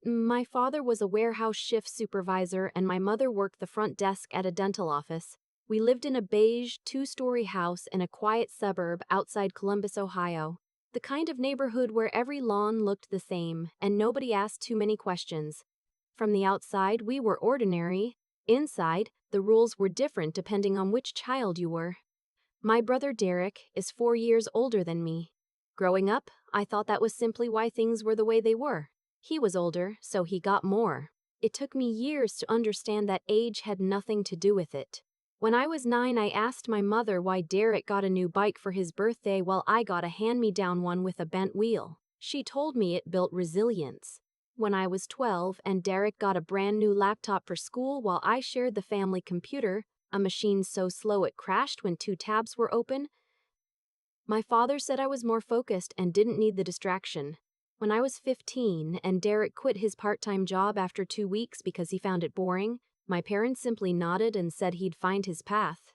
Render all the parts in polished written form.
My father was a warehouse shift supervisor and my mother worked the front desk at a dental office. We lived in a beige, two-story house in a quiet suburb outside Columbus, Ohio. The kind of neighborhood where every lawn looked the same and nobody asked too many questions. From the outside, we were ordinary. Inside, the rules were different depending on which child you were. My brother Derek is 4 years older than me. Growing up, I thought that was simply why things were the way they were. He was older, so he got more. It took me years to understand that age had nothing to do with it. When I was 9, I asked my mother why Derek got a new bike for his birthday while I got a hand-me-down one with a bent wheel. She told me it built resilience. When I was 12 and Derek got a brand new laptop for school while I shared the family computer, a machine so slow it crashed when 2 tabs were open, my father said I was more focused and didn't need the distraction. When I was 15 and Derek quit his part-time job after 2 weeks because he found it boring, my parents simply nodded and said he'd find his path.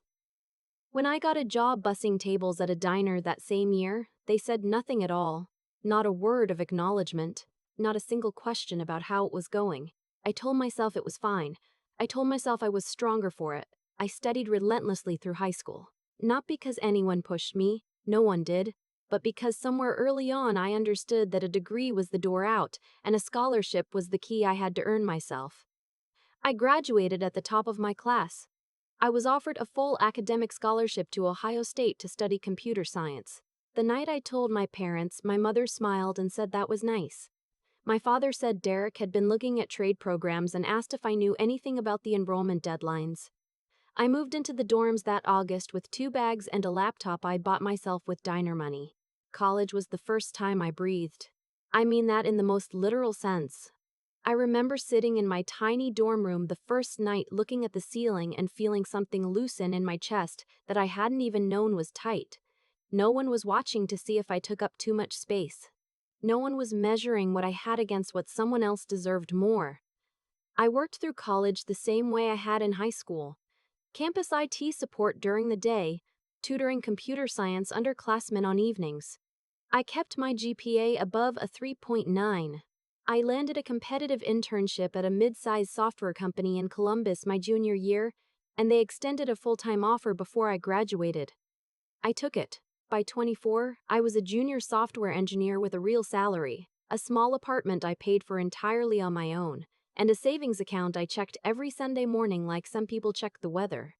When I got a job bussing tables at a diner that same year, they said nothing at all. Not a word of acknowledgement. Not a single question about how it was going. I told myself it was fine. I told myself I was stronger for it. I studied relentlessly through high school. Not because anyone pushed me, no one did, but because somewhere early on I understood that a degree was the door out and a scholarship was the key I had to earn myself. I graduated at the top of my class. I was offered a full academic scholarship to Ohio State to study computer science. The night I told my parents, my mother smiled and said that was nice. My father said Derek had been looking at trade programs and asked if I knew anything about the enrollment deadlines. I moved into the dorms that August with 2 bags and a laptop I bought myself with diner money. College was the first time I breathed. I mean that in the most literal sense. I remember sitting in my tiny dorm room the first night looking at the ceiling and feeling something loosen in my chest that I hadn't even known was tight. No one was watching to see if I took up too much space. No one was measuring what I had against what someone else deserved more. I worked through college the same way I had in high school. Campus IT support during the day, tutoring computer science underclassmen on evenings. I kept my GPA above a 3.9. I landed a competitive internship at a mid-sized software company in Columbus my junior year, and they extended a full-time offer before I graduated. I took it. By 24, I was a junior software engineer with a real salary, a small apartment I paid for entirely on my own, and a savings account I checked every Sunday morning like some people check the weather.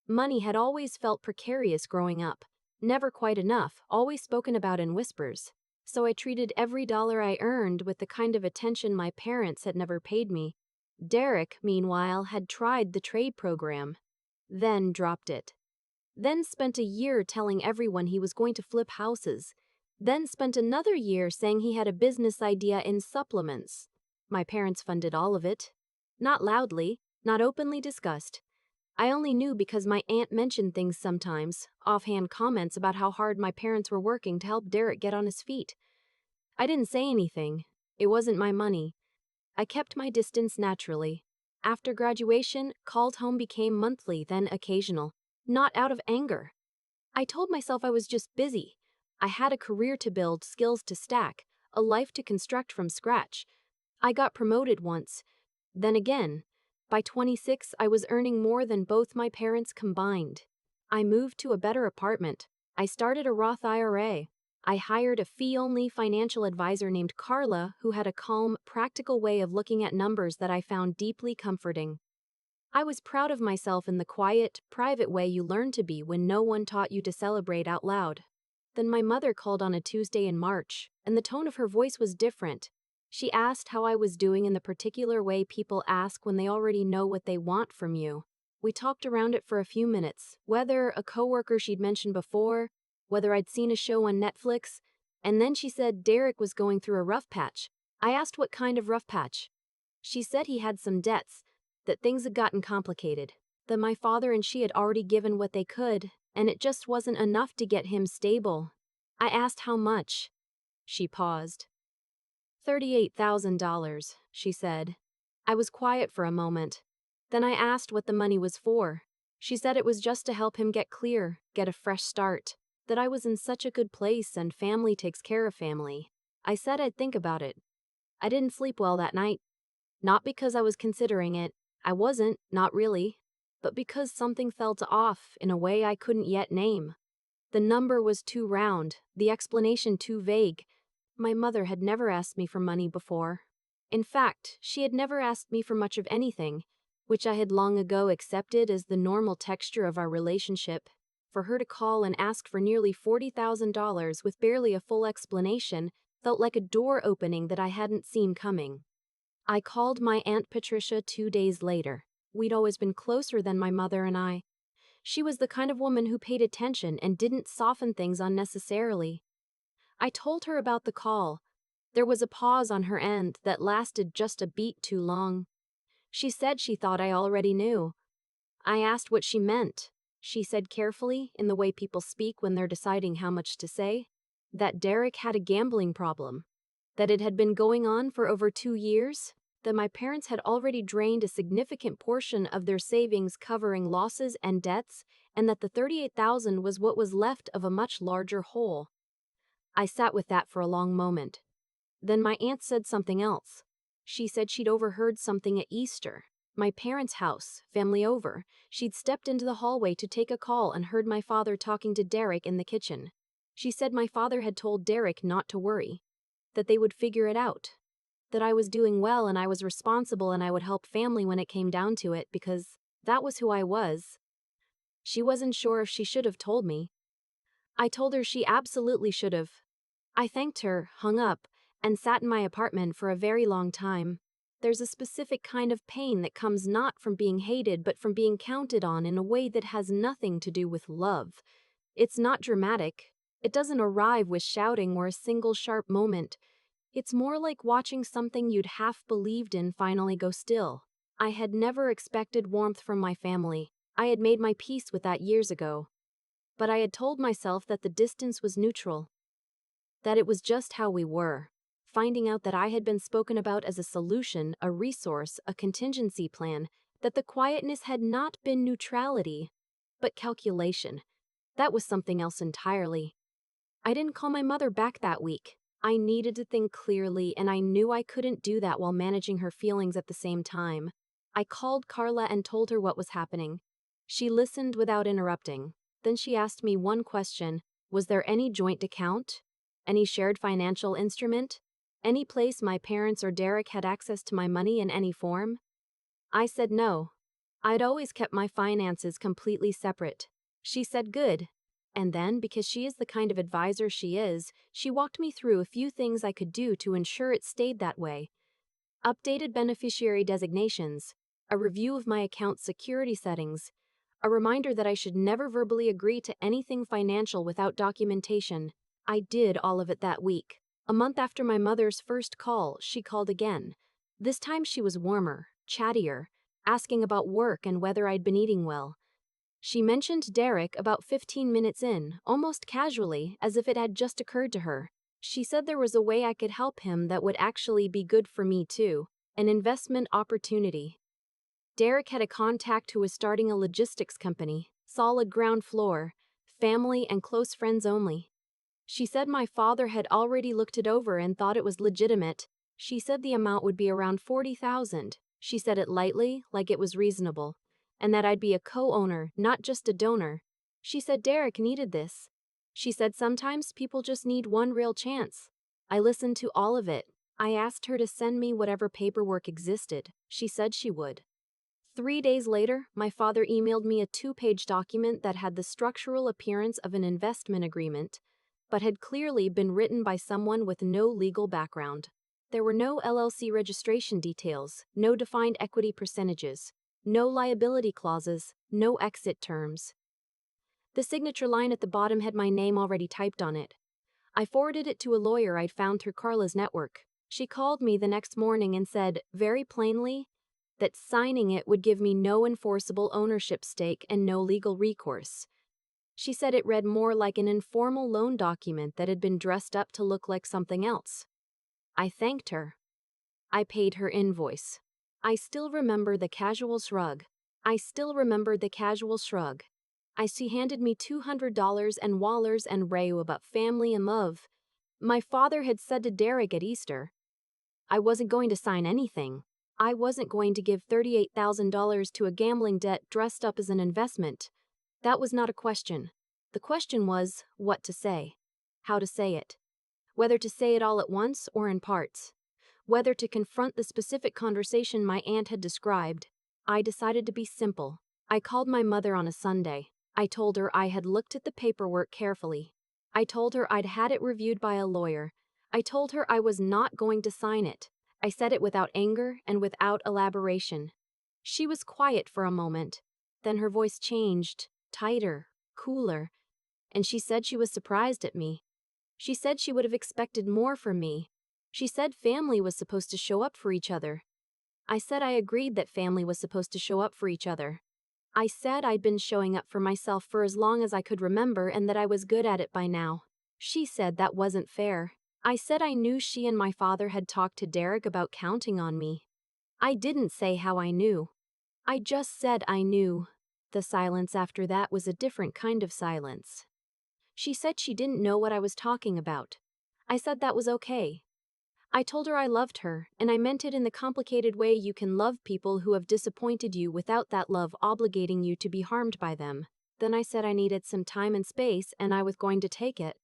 Money had always felt precarious growing up, never quite enough, always spoken about in whispers. So I treated every dollar I earned with the kind of attention my parents had never paid me. Derek, meanwhile, had tried the trade program, then dropped it. Then spent a year telling everyone he was going to flip houses. Then spent another year saying he had a business idea in supplements. My parents funded all of it. Not loudly, not openly discussed. I only knew because my aunt mentioned things sometimes, offhand comments about how hard my parents were working to help Derek get on his feet. I didn't say anything. It wasn't my money. I kept my distance naturally. After graduation, called home became monthly, then occasional. Not out of anger. I told myself I was just busy. I had a career to build, skills to stack, a life to construct from scratch. I got promoted once. Then again. By 26, I was earning more than both my parents combined. I moved to a better apartment. I started a Roth IRA. I hired a fee-only financial advisor named Carla who had a calm, practical way of looking at numbers that I found deeply comforting. I was proud of myself in the quiet, private way you learn to be when no one taught you to celebrate out loud. Then my mother called on a Tuesday in March, and the tone of her voice was different. She asked how I was doing in the particular way people ask when they already know what they want from you. We talked around it for a few minutes, whether a coworker she'd mentioned before, whether I'd seen a show on Netflix, and then she said Derek was going through a rough patch. I asked what kind of rough patch. She said he had some debts, that things had gotten complicated, that my father and she had already given what they could, and it just wasn't enough to get him stable. I asked how much. She paused. $38,000, she said. I was quiet for a moment. Then I asked what the money was for. She said it was just to help him get clear, get a fresh start, that I was in such a good place and family takes care of family. I said I'd think about it. I didn't sleep well that night. Not because I was considering it. I wasn't, not really. But because something felt off in a way I couldn't yet name. The number was too round, the explanation too vague. My mother had never asked me for money before. In fact, she had never asked me for much of anything, which I had long ago accepted as the normal texture of our relationship. For her to call and ask for nearly $40,000 with barely a full explanation felt like a door opening that I hadn't seen coming. I called my Aunt Patricia 2 days later. We'd always been closer than my mother and I. She was the kind of woman who paid attention and didn't soften things unnecessarily. I told her about the call. There was a pause on her end that lasted just a beat too long. She said she thought I already knew. I asked what she meant. She said carefully, in the way people speak when they're deciding how much to say, that Derek had a gambling problem, that it had been going on for over 2 years, that my parents had already drained a significant portion of their savings covering losses and debts, and that the $38,000 was what was left of a much larger hole. I sat with that for a long moment. Then my aunt said something else. She said she'd overheard something at Easter. My parents' house, family over. She'd stepped into the hallway to take a call and heard my father talking to Derek in the kitchen. She said my father had told Derek not to worry, that they would figure it out, that I was doing well and I was responsible and I would help family when it came down to it because that was who I was. She wasn't sure if she should have told me. I told her she absolutely should have. I thanked her, hung up, and sat in my apartment for a very long time. There's a specific kind of pain that comes not from being hated but from being counted on in a way that has nothing to do with love. It's not dramatic. It doesn't arrive with shouting or a single sharp moment. It's more like watching something you'd half believed in finally go still. I had never expected warmth from my family. I had made my peace with that years ago. But I had told myself that the distance was neutral, that it was just how we were. Finding out that I had been spoken about as a solution, a resource, a contingency plan, that the quietness had not been neutrality, but calculation. That was something else entirely. I didn't call my mother back that week. I needed to think clearly, and I knew I couldn't do that while managing her feelings at the same time. I called Carla and told her what was happening. She listened without interrupting. Then she asked me one question. Was there any joint account? Any shared financial instrument? Any place my parents or Derek had access to my money in any form? I said no. I'd always kept my finances completely separate. She said good. And then, because she is the kind of advisor she is, she walked me through a few things I could do to ensure it stayed that way. Updated beneficiary designations, a review of my account security settings, a reminder that I should never verbally agree to anything financial without documentation. I did all of it that week. A month after my mother's first call, she called again. This time she was warmer, chattier, asking about work and whether I'd been eating well. She mentioned Derek about 15 minutes in, almost casually, as if it had just occurred to her. She said there was a way I could help him that would actually be good for me too, an investment opportunity. Derek had a contact who was starting a logistics company, solid ground floor, family and close friends only. She said my father had already looked it over and thought it was legitimate. She said the amount would be around $40,000. She said it lightly, like it was reasonable, and that I'd be a co-owner, not just a donor. She said Derek needed this. She said sometimes people just need one real chance. I listened to all of it. I asked her to send me whatever paperwork existed. She said she would. 3 days later, my father emailed me a 2-page document that had the structural appearance of an investment agreement, but had clearly been written by someone with no legal background. There were no LLC registration details, no defined equity percentages, no liability clauses, no exit terms. The signature line at the bottom had my name already typed on it. I forwarded it to a lawyer I'd found through Carla's network. She called me the next morning and said, very plainly, that signing it would give me no enforceable ownership stake and no legal recourse. She said it read more like an informal loan document that had been dressed up to look like something else. I thanked her. I paid her invoice. I still remember the casual shrug. She handed me $200 and Wallers and Rayu about family and love. My father had said to Derek at Easter, I wasn't going to sign anything. I wasn't going to give $38,000 to a gambling debt dressed up as an investment. That was not a question. The question was what to say, how to say it, whether to say it all at once or in parts, whether to confront the specific conversation my aunt had described. I decided to be simple. I called my mother on a Sunday. I told her I had looked at the paperwork carefully. I told her I'd had it reviewed by a lawyer. I told her I was not going to sign it. I said it without anger and without elaboration. She was quiet for a moment. Then her voice changed, tighter, cooler, and she said she was surprised at me. She said she would have expected more from me. She said family was supposed to show up for each other. I said I agreed that family was supposed to show up for each other. I said I'd been showing up for myself for as long as I could remember and that I was good at it by now. She said that wasn't fair. I said I knew she and my father had talked to Derek about counting on me. I didn't say how I knew. I just said I knew. The silence after that was a different kind of silence. She said she didn't know what I was talking about. I said that was okay. I told her I loved her, and I meant it in the complicated way you can love people who have disappointed you without that love obligating you to be harmed by them. Then I said I needed some time and space and I was going to take it.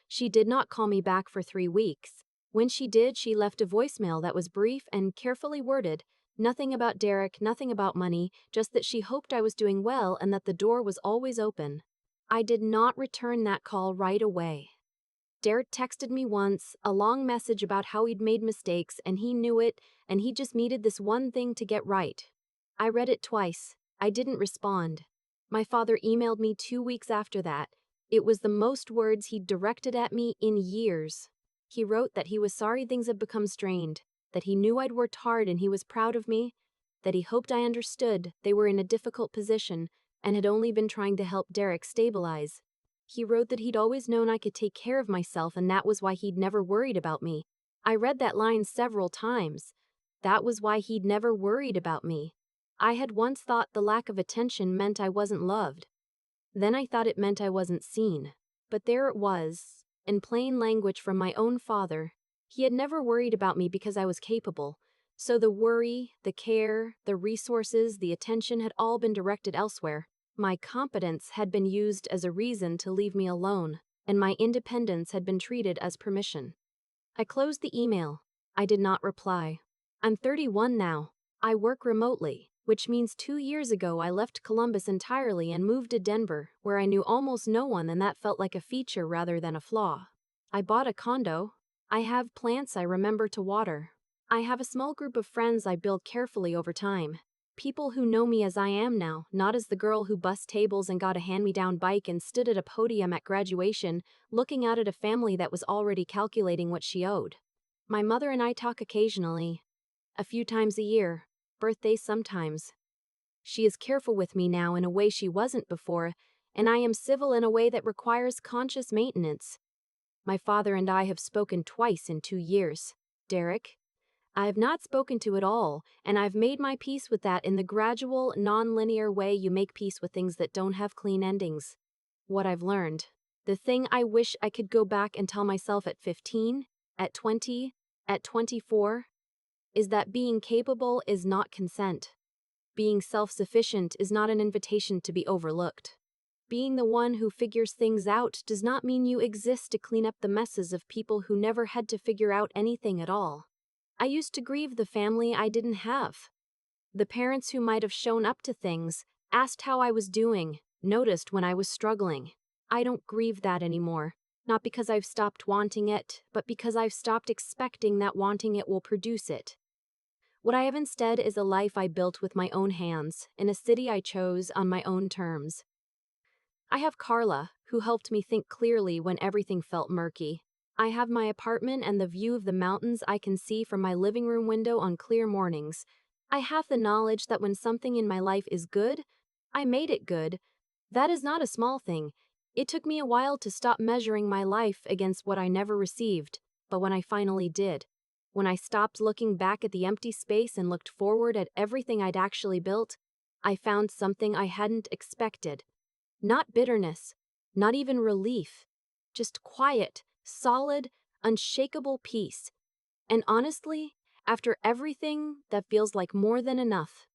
She did not call me back for 3 weeks. When she did, she left a voicemail that was brief and carefully worded. Nothing about Derek, nothing about money, just that she hoped I was doing well and that the door was always open. I did not return that call right away. Derek texted me once, a long message about how he'd made mistakes and he knew it, and he just needed this one thing to get right. I read it twice. I didn't respond. My father emailed me 2 weeks after that. It was the most words he'd directed at me in years. He wrote that he was sorry things had become strained, that he knew I'd worked hard and he was proud of me, that he hoped I understood they were in a difficult position and had only been trying to help Derek stabilize. He wrote that he'd always known I could take care of myself and that was why he'd never worried about me. I read that line several times. That was why he'd never worried about me. I had once thought the lack of attention meant I wasn't loved. Then I thought it meant I wasn't seen. But there it was, in plain language from my own father. He had never worried about me because I was capable. So the worry, the care, the resources, the attention had all been directed elsewhere. My competence had been used as a reason to leave me alone, and my independence had been treated as permission. I closed the email. I did not reply. I'm 31 now. I work remotely, which means 2 years ago I left Columbus entirely and moved to Denver, where I knew almost no one and that felt like a feature rather than a flaw. I bought a condo. I have plants I remember to water. I have a small group of friends I build carefully over time. People who know me as I am now, not as the girl who bussed tables and got a hand-me-down bike and stood at a podium at graduation, looking out at a family that was already calculating what she owed. My mother and I talk occasionally, a few times a year, birthdays sometimes. She is careful with me now in a way she wasn't before, and I am civil in a way that requires conscious maintenance. My father and I have spoken twice in 2 years. Derek, I have not spoken to at all, and I've made my peace with that in the gradual, non-linear way you make peace with things that don't have clean endings. What I've learned, the thing I wish I could go back and tell myself at 15, at 20, at 24, is that being capable is not consent. Being self-sufficient is not an invitation to be overlooked. Being the one who figures things out does not mean you exist to clean up the messes of people who never had to figure out anything at all. I used to grieve the family I didn't have. The parents who might have shown up to things, asked how I was doing, noticed when I was struggling. I don't grieve that anymore, not because I've stopped wanting it, but because I've stopped expecting that wanting it will produce it. What I have instead is a life I built with my own hands, in a city I chose on my own terms. I have Carla, who helped me think clearly when everything felt murky. I have my apartment and the view of the mountains I can see from my living room window on clear mornings. I have the knowledge that when something in my life is good, I made it good. That is not a small thing. It took me a while to stop measuring my life against what I never received, but when I finally did, when I stopped looking back at the empty space and looked forward at everything I'd actually built, I found something I hadn't expected. Not bitterness, not even relief, just quiet, solid, unshakable peace. And honestly, After everything, that feels like more than enough.